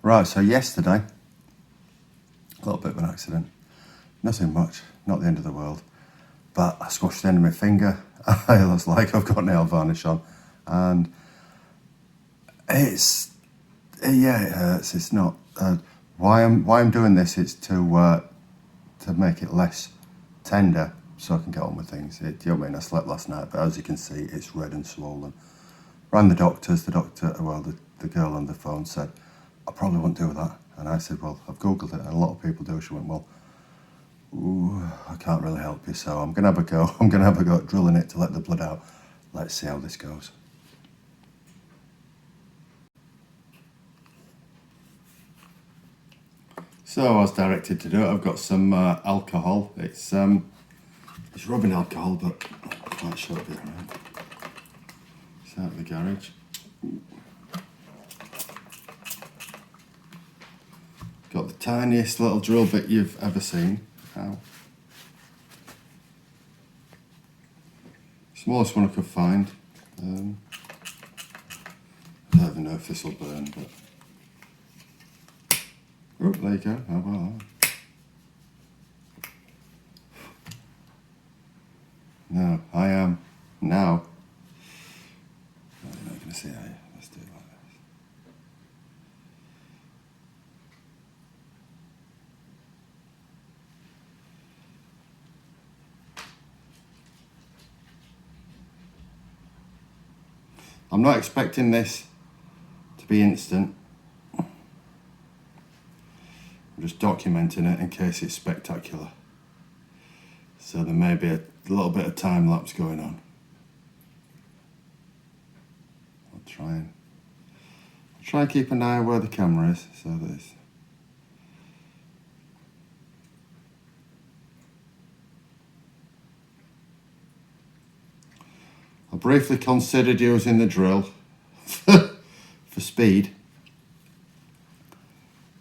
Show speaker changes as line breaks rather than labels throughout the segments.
Right, so yesterday, a little bit of an accident. Nothing much, not the end of the world. But I squashed the end of my finger. It looks like I've got nail varnish on. And yeah, it hurts. It's not, why I'm doing this is to make it less tender so I can get on with things. You know what I mean? I slept last night, but as you can see, it's red and swollen. Rang the doctors, the girl on the phone said, I probably won't do that. And I said, well, I've Googled it, and a lot of people do. She went, well, I can't really help you, so I'm going to have a go. I'm going to have a go at drilling it to let the blood out. Let's see how this goes. So I was directed to do it. I've got some alcohol. It's rubbing alcohol, but I'm not quite sure it'll be around. It's out of the garage. Got the tiniest little drill bit you've ever seen. Ow. Smallest one I could find. I don't even know if this will burn, but... Oh, there you go. How about that? No, I am now. No, you're not going to see it, are you? Let's do it like this. I'm not expecting this to be instant. I'm just documenting it in case it's spectacular. So there may be a little bit of time lapse going on. I'll try and keep an eye where the camera is, so that it's... I briefly considered using the drill for speed,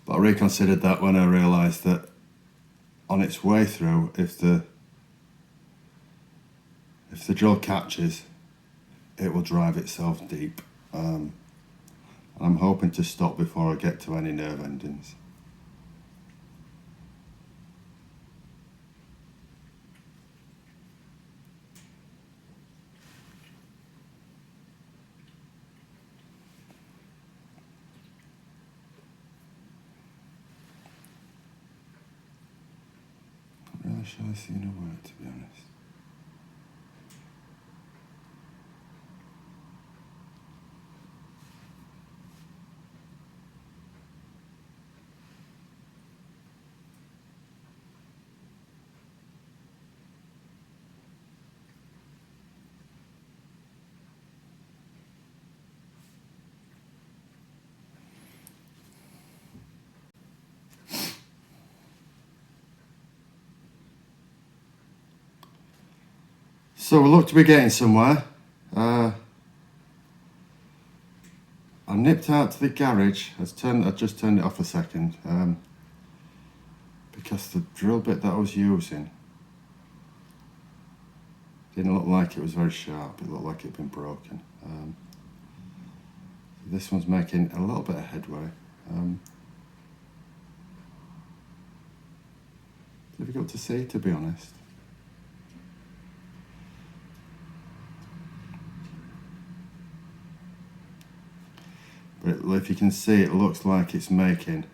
but I reconsidered that when I realised that on its way through, if the drill catches, it will drive itself deep. And I'm hoping to stop before I get to any nerve endings. Not really sure I've seen a word, to be honest. So we look to be getting somewhere. I nipped out to the garage. I just turned it off a second because the drill bit that I was using didn't look like it was very sharp. It looked like it had been broken. This one's making a little bit of headway. Difficult to see, to be honest. But if you can see, it looks like it's making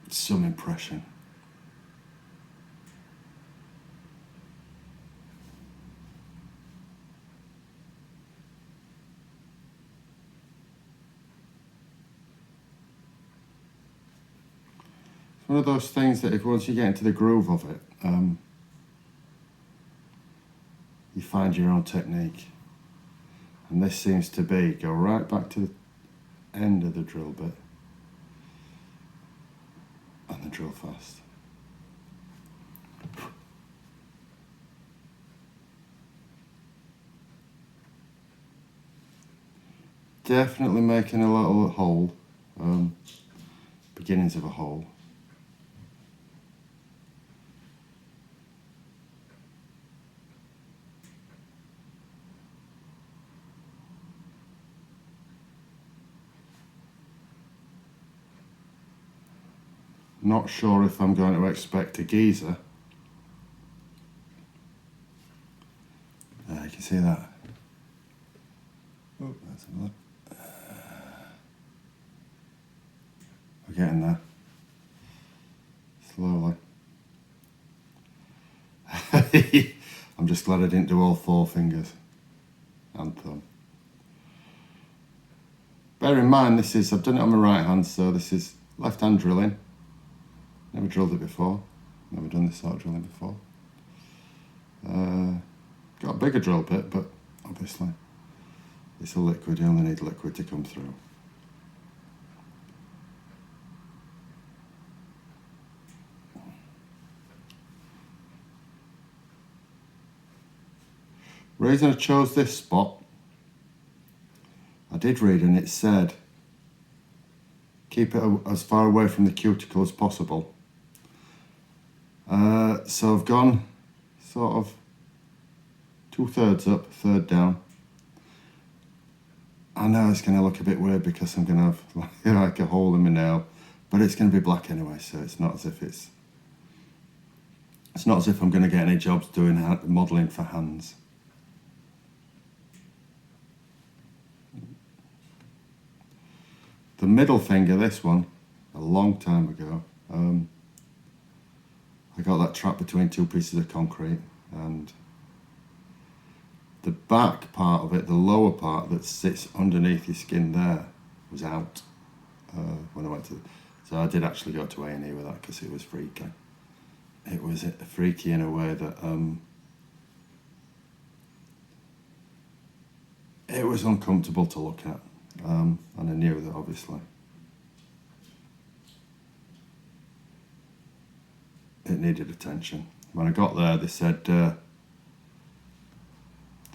some impression. It's one of those things that once you get into the groove of it, you find your own technique. And this seems to be, go right back to the end of the drill bit and the drill fast. Definitely making a little hole, beginnings of a hole. Not sure if I'm going to expect a geyser. You can see that. Oh, that's a lot. We're getting there. Slowly. I'm just glad I didn't do all 4 fingers and thumb. Bear in mind, I've done it on my right hand, so this is left hand drilling. Never drilled it before. Never done this sort of drilling before. Got a bigger drill bit, but obviously it's a liquid, you only need liquid to come through. The reason I chose this spot, I did read and it said keep it as far away from the cuticle as possible. So I've gone sort of 2/3 up, 1/3 down. I know it's going to look a bit weird because I'm going to have like a hole in my nail, but it's going to be black anyway, so it's not as if I'm going to get any jobs doing modelling for hands. The middle finger, this one, a long time ago, I got that trapped between 2 pieces of concrete, and the back part of it, the lower part that sits underneath your skin there, was out when I went to. So I did actually go to A&E with that because it was freaky. It was freaky in a way that it was uncomfortable to look at, and I knew that obviously it needed attention. When I got there, they said the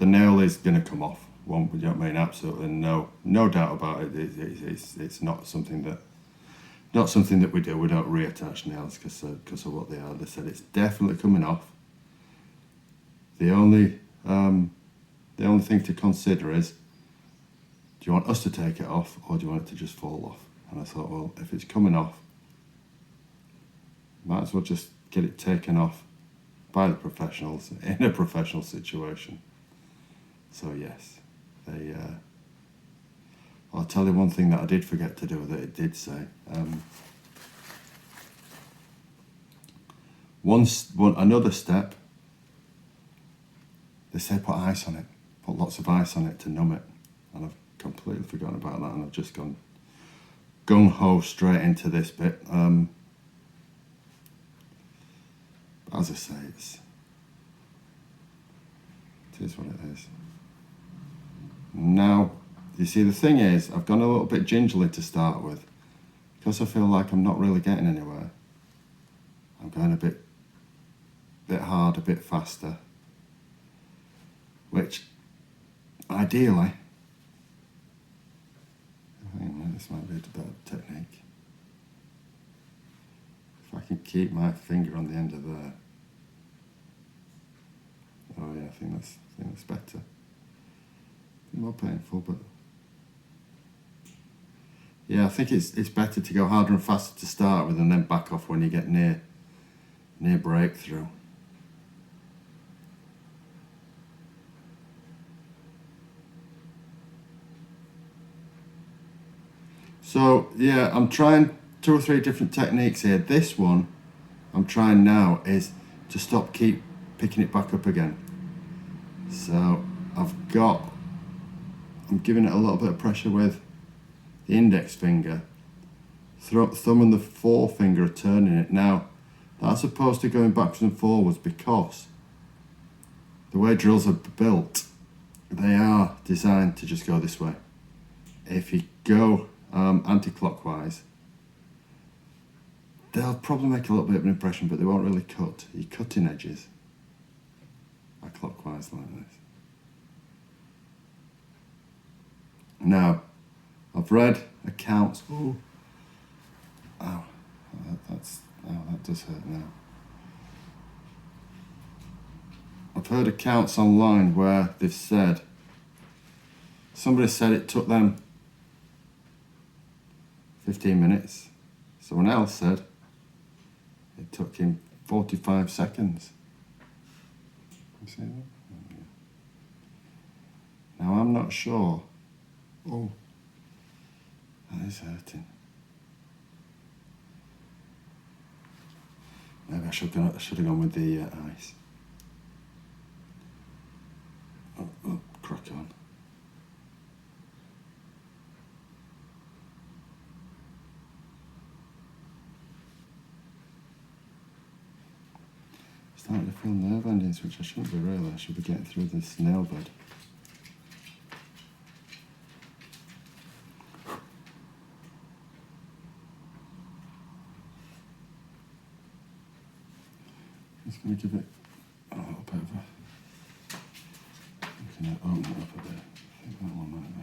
nail is going to come off. You know what I mean? Absolutely no doubt about it. It's not something that we do. We don't reattach nails because of what they are. They said it's definitely coming off. The only thing to consider is, do you want us to take it off or do you want it to just fall off? And I thought, well, if it's coming off, might as well just get it taken off by the professionals in a professional situation. So yes, I'll tell you one thing that I did forget to do that it did say. Another step, they said put ice on it, put lots of ice on it to numb it, and I've completely forgotten about that, and I've just gone gung-ho straight into this bit. As I say, it is what it is. Now, you see, the thing is, I've gone a little bit gingerly to start with, because I feel like I'm not really getting anywhere. I'm going a bit hard, a bit faster, which ideally, I think this might be a better technique. If I can keep my finger on the end of there. Oh yeah, I think that's better. More painful, but yeah, I think it's better to go harder and faster to start with, and then back off when you get near breakthrough. So yeah, I'm trying 2 or 3 different techniques here. This one I'm trying now is to keep picking it back up again. So I'm giving it a little bit of pressure with the index finger. Thumb and the forefinger are turning it. Now, that's opposed to going backwards and forwards because the way drills are built, they are designed to just go this way. If you go anti-clockwise, they'll probably make a little bit of an impression, but they won't really cut. You're cutting edges are clockwise like this. Now, I've read accounts. Ooh. Ow. That does hurt now. I've heard accounts online where they've said, somebody said it took them 15 minutes. Someone else said It took him 45 seconds. You see that? Now I'm not sure. Oh, that is hurting. Maybe I should have gone with the ice. Oh, crack on. Starting to feel nerve endings, which I shouldn't be really. I should be getting through this nail bed. Just going to give it a little bit of a... I'm going to open it up a bit. I think that one might be.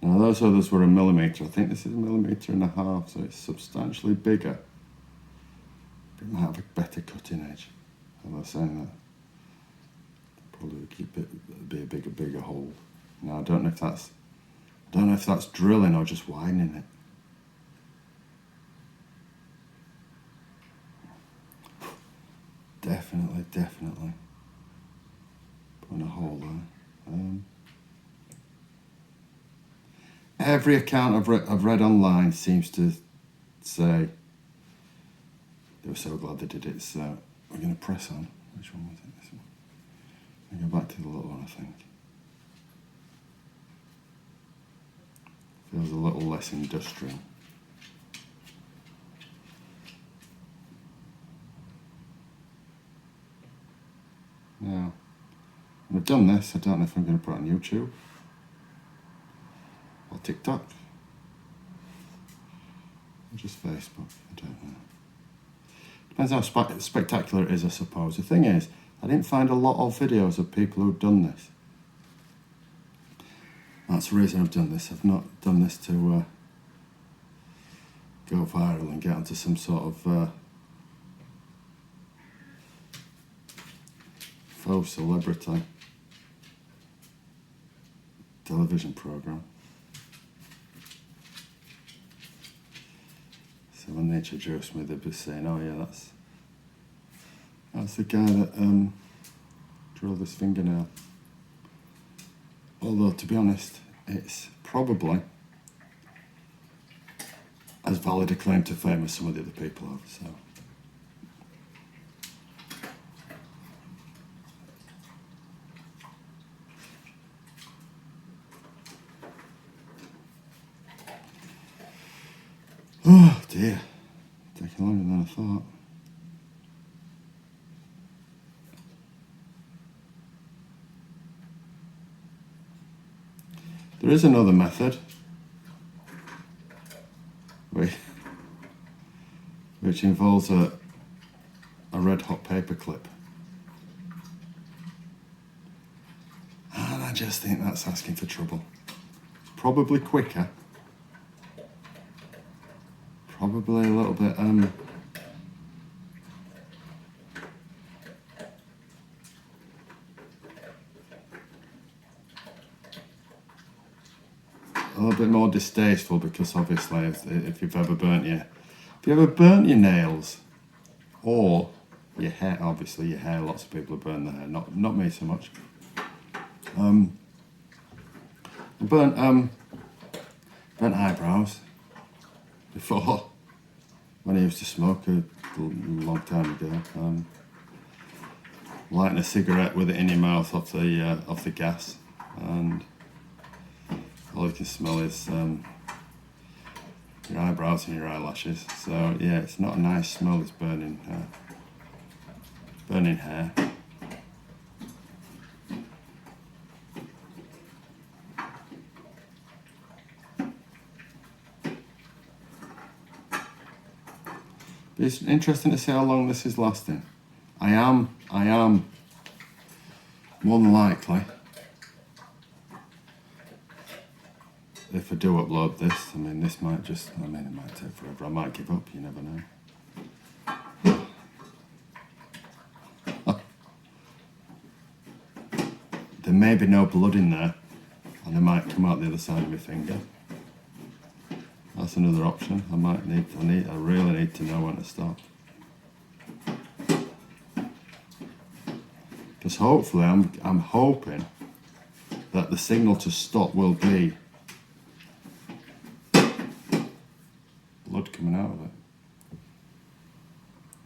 Now those others were 1 millimetre. I think this is 1.5 millimetres, so it's substantially bigger. But it might have a better cutting edge. As I was saying that, probably keep it be a bigger hole. Now I don't know if that's drilling or just widening it. Definitely putting a hole there. Every account I've read online seems to say they were so glad they did it. So we're going to press on. Which one was it? This one. We go back to the little one, I think. Feels a little less industrial. Now, when I've done this, I don't know if I'm going to put it on YouTube or TikTok or just Facebook. I don't know. Depends how spectacular it is, I suppose. The thing is, I didn't find a lot of videos of people who've done this. That's the reason I've done this. I've not done this to go viral and get onto some sort of faux celebrity television program. So when they introduced me, they'd be saying, "Oh yeah, that's the guy that drilled this fingernail." Although, to be honest, it's probably as valid a claim to fame as some of the other people have. So. Oh dear, taking longer than I thought. There is another method, which involves a red hot paper clip. And I just think that's asking for trouble. It's probably quicker. Probably a little bit more distasteful, because obviously if you've ever burnt your nails or your hair, obviously your hair, lots of people have burned their hair, not me so much. Burnt eyebrows before, when I used to smoke a long time ago. Lighting a cigarette with it in your mouth off the gas, and all you can smell is your eyebrows and your eyelashes. So yeah, it's not a nice smell. It's burning hair. It's interesting to see how long this is lasting. I am more than likely, if I do upload this, this might it might take forever. I might give up, you never know. There may be no blood in there, and they might come out the other side of my finger. That's another option. I really need to know when to stop. Because hopefully, I'm hoping that the signal to stop will be blood coming out of it.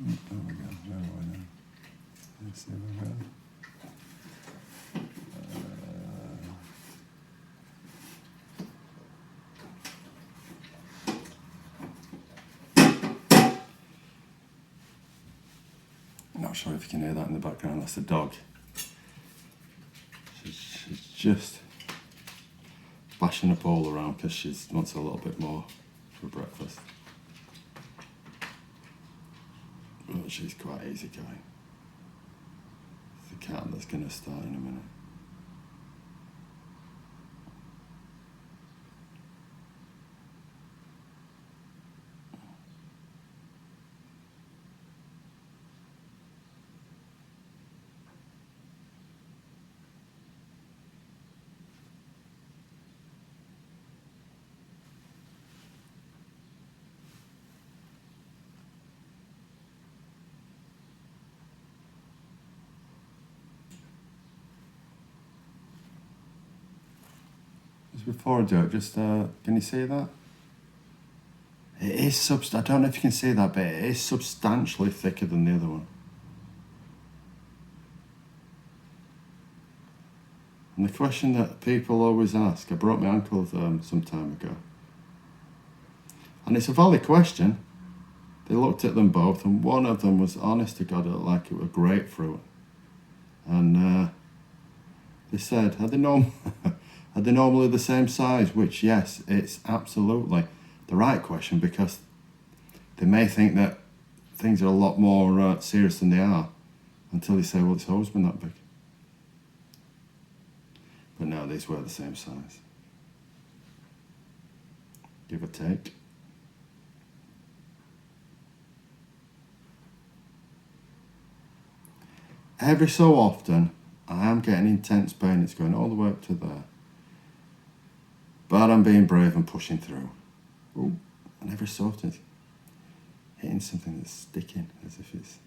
There we go. Where are we now? Let's see where we are. Not sure if you can hear that in the background. That's the dog. She's just bashing a bowl around because she wants a little bit more for breakfast. But she's quite easy going. It's the cat that's going to start in a minute. Before I do it, just can you see that? It is I don't know if you can see that, but it is substantially thicker than the other one. And the question that people always ask, I broke my ankle some time ago, and it's a valid question. They looked at them both, and one of them was, honest to God, it looked like it was grapefruit. And they said, are they normally the same size? Which, yes, it's absolutely the right question, because they may think that things are a lot more serious than they are until they say, well, it's always been that big. But no, these were the same size. Give or take. Every so often, I am getting intense pain. It's going all the way up to there. But I'm being brave and pushing through. Ooh. And every so often, it's hitting something that's sticking, as if it's...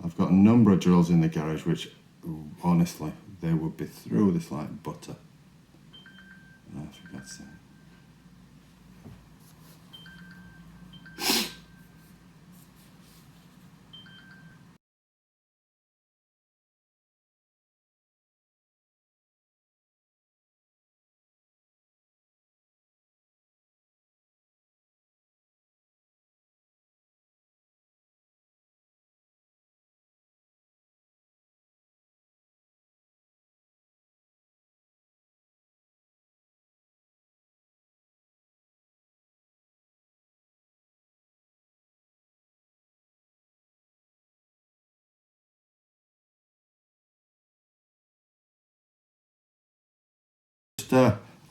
I've got a number of drills in the garage which, honestly, they would be through this like butter. Oh, for God's sake.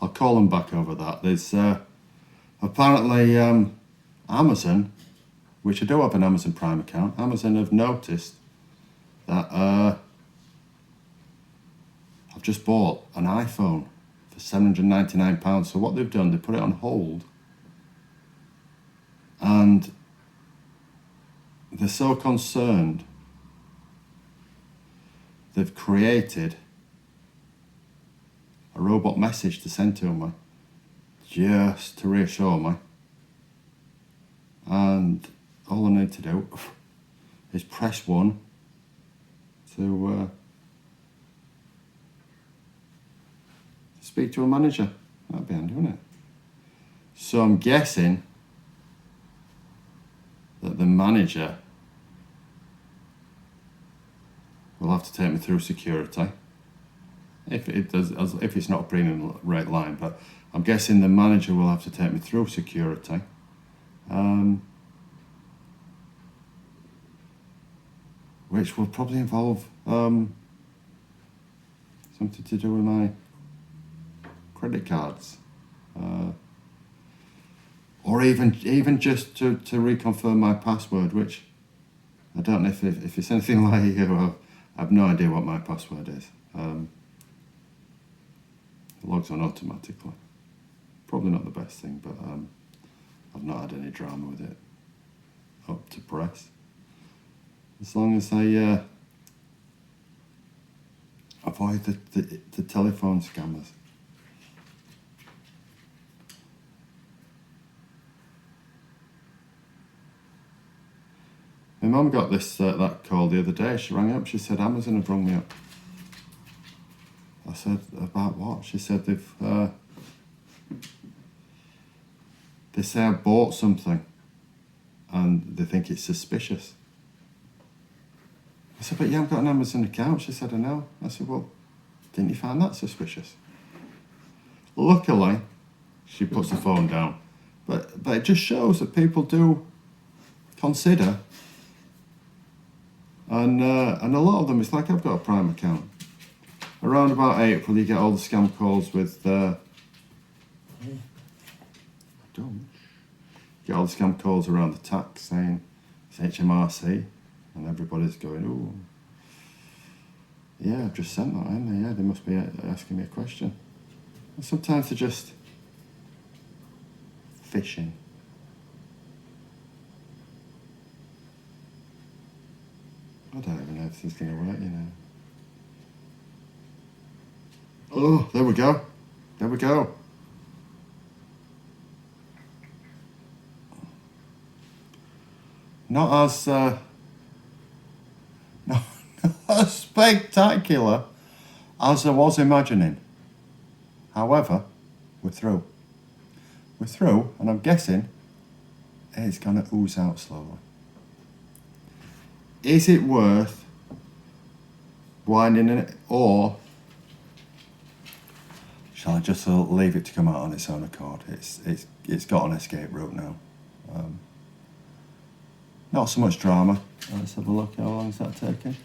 I'll call them back over that. There's apparently Amazon, which I do have an Amazon Prime account. Amazon have noticed that I've just bought an iPhone for £799. So what they've done, they put it on hold, and they're so concerned they've created a robot message to send to me, just to reassure me. And all I need to do is press 1 to speak to a manager. That'd be handy, wouldn't it? So I'm guessing that the manager will have to take me through security. If it's not a premium rate line, but I'm guessing the manager will have to take me through security. Which will probably involve something to do with my credit cards, or even just to reconfirm my password, which I don't know if it's anything like you. I have no idea what my password is. It logs on automatically. Probably not the best thing, but I've not had any drama with it up to press. As long as I avoid the telephone scammers. My mum got this that call the other day. She rang up. She said Amazon had rung me up. I said, about what? She said they say I bought something and they think it's suspicious. I said, but you haven't got an Amazon account. She said, I know. I said, well, didn't you find that suspicious? Luckily, she puts the phone down. But it just shows that people do consider. And a lot of them, it's like I've got a Prime account. Around about April, you get all the scam calls with get all the scam calls around the tax saying it's HMRC, and everybody's going, oh, yeah, I've just sent that in there. Yeah, they must be asking me a question. And sometimes they're just phishing. I don't even know if this is going to work, you know. Oh, there we go. There we go. Not as not as spectacular as I was imagining. However, we're through. We're through, and I'm guessing it's going to ooze out slowly. Is it worth winding it, or shall I just leave it to come out on its own accord? It's got an escape route now. Not so much drama. Let's have a look. How long is that taking?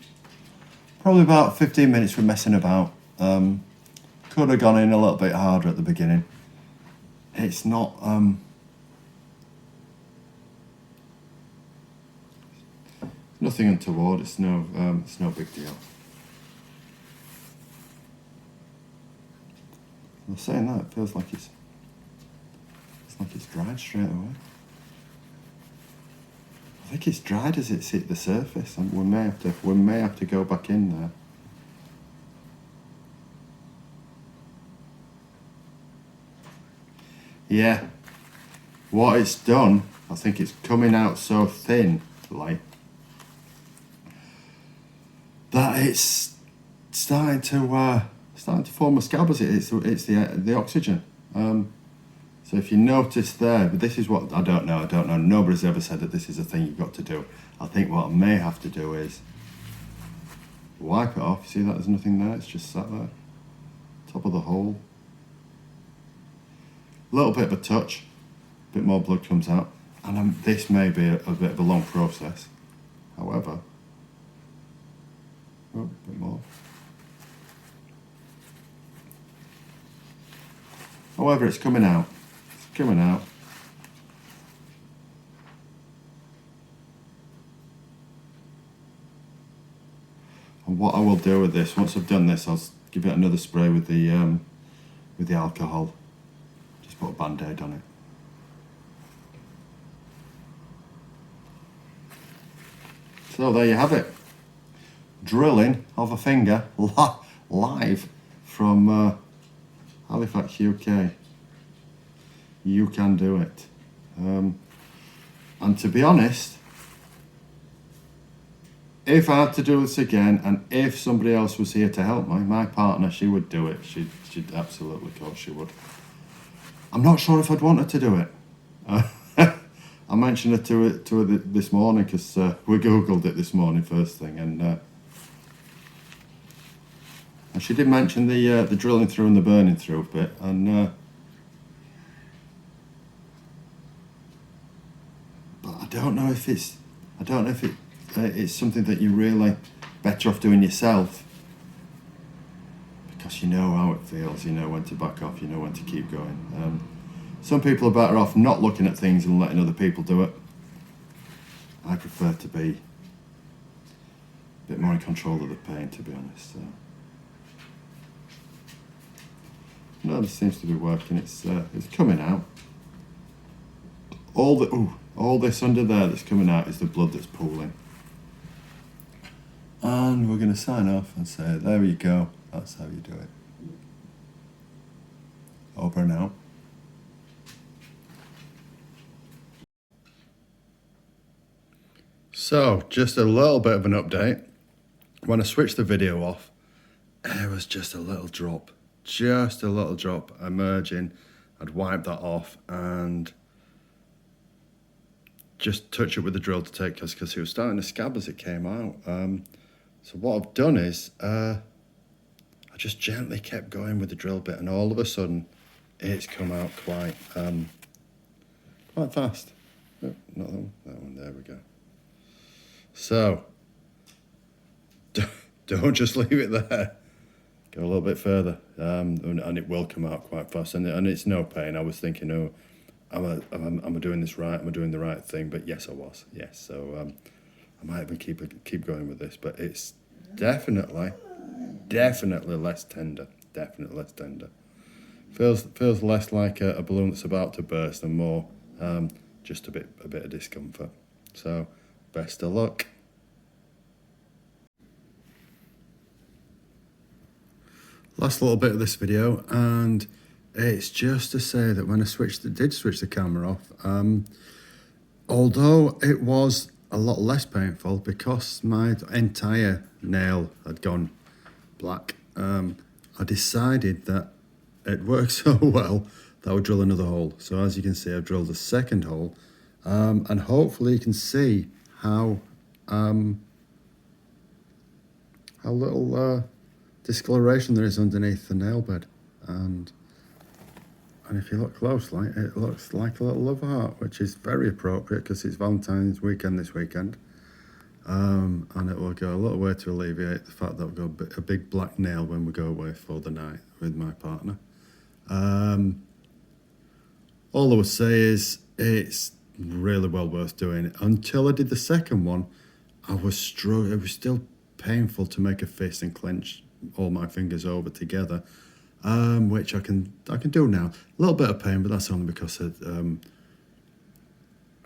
Probably about 15 minutes for messing about. Could have gone in a little bit harder at the beginning. It's not. Nothing untoward. It's no big deal. I'm saying that, it feels like it's dried straight away. I think it's dried as it's hit the surface, and we may have to go back in there. Yeah, what it's done, I think it's coming out so thin, like that it's starting to form a scab as it's the oxygen. So if you notice there, but this is what I don't know. Nobody's ever said that this is a thing you've got to do. I think what I may have to do is wipe it off. See that there's nothing there. It's just sat there, top of the hole. A little bit of a touch, a bit more blood comes out, and this may be a bit of a long process. However, a bit more. However, it's coming out. It's coming out. And what I will do with this, once I've done this, I'll give it another spray with the alcohol. Just put a band-aid on it. So there you have it. Drilling of a finger live from Halifax, UK. You can do it. And to be honest, if I had to do this again, and if somebody else was here to help me, my partner, she would do it. She'd absolutely, of course she would. I'm not sure if I'd want her to do it. I mentioned it to her this morning because we googled it this morning first thing, and she did mention the drilling through and the burning through bit, and but I don't know if it's something that you're really better off doing yourself, because you know how it feels, you know when to back off, you know when to keep going. Some people are better off not looking at things and letting other people do it. I prefer to be a bit more in control of the pain, to be honest. No, this seems to be working. It's coming out. All this under there that's coming out is the blood that's pooling. And we're going to sign off and say, there you go. That's how you do it. Over and out. So, just a little bit of an update. When I switched the video off, it was just a little drop. Just a little drop emerging. I'd wipe that off and just touch it with the drill to take, because it was starting to scab as it came out. So what I've done is, I just gently kept going with the drill bit, and all of a sudden, it's come out quite fast. Oh, not that one, that one, there we go. So, don't just leave it there. Go a little bit further, and it will come out quite fast, and it's no pain. I was thinking, oh, am I doing this right? Am I doing the right thing? But yes, I was. Yes, so I might even keep going with this, but it's definitely less tender. Definitely less tender. Feels less like a balloon that's about to burst, and more just a bit of discomfort. So, best of luck. Last little bit of this video, and it's just to say that when I did switch the camera off, although it was a lot less painful because my entire nail had gone black, I decided that it worked so well that I would drill another hole. So as you can see, I've drilled a second hole, and hopefully you can see how little discoloration there is underneath the nail bed, and if you look closely, it looks like a little love heart, which is very appropriate because it's Valentine's weekend this weekend, and it will go a little way to alleviate the fact that I've got a big black nail when we go away for the night with my partner. All I would say is it's really well worth doing. Until I did the second one, I was struggling. It was still painful to make a fist and clench all my fingers over together, which I can do now. A little bit of pain, but that's only because I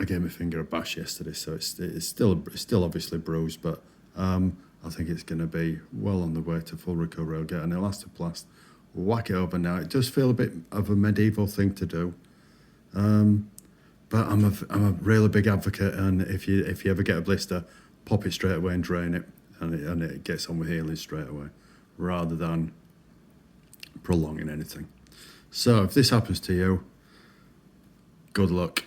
gave my finger a bash yesterday, so it's still obviously bruised, but I think it's going to be well on the way to full recovery. I'll get an elastoplast, whack it over now. It does feel a bit of a medieval thing to do, but I'm a really big advocate, and if you ever get a blister, pop it straight away and drain it, and it gets on with healing straight away, rather than prolonging anything. So if this happens to you, good luck.